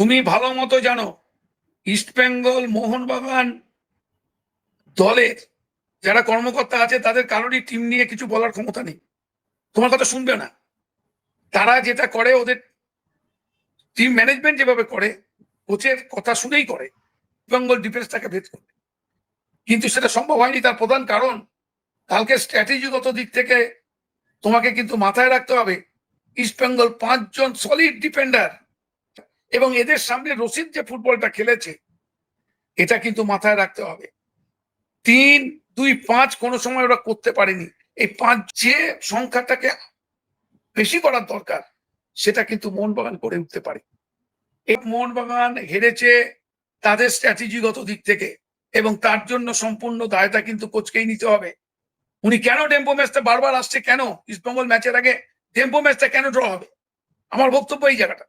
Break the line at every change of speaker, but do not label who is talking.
তুমি ভালো মতো জানো ইস্টবেঙ্গল মোহনবাগান দলের যারা কর্মকর্তা আছে তাদের কারোরই টিম নিয়ে কিছু বলার ক্ষমতা নেই। তোমার কথা শুনবে না। তারা যেটা করে, ওদের টিম ম্যানেজমেন্ট যেভাবে করে, কোচের কথা শুনেই করে বেঙ্গল ডিফেন্সটাকে ভেদ করবে। কিন্তু সেটা সম্ভব হয়নি। তার প্রধান কারণ, কালকে স্ট্র্যাটেজিগত দিক থেকে তোমাকে কিন্তু মাথায় রাখতে হবে ইস্টবেঙ্গল 5 জন সলিড ডিফেন্ডার, এবং এদের সামনে রশিদ যে ফুটবলটা খেলেছে এটা কিন্তু মাথায় রাখতে হবে। 3-2-5 কোনো সময় ওরা করতে পারেনি। এই 5 যে সংখ্যাটাকে বেশি করার দরকার সেটা কিন্তু মোহনবাগান করে উঠতে পারে। এই মোহনবাগান হেরেছে তাদের স্ট্র্যাটেজিগত দিক থেকে, এবং তার জন্য সম্পূর্ণ দায়টা কিন্তু কোচকেই নিতে হবে। উনি কেন টেম্পো ম্যাচটা বারবার আসছে, কেন ইস্টবেঙ্গল ম্যাচের আগে টেম্পো ম্যাচটা কেন ড্র হবে? আমার বক্তব্য এই জায়গাটা।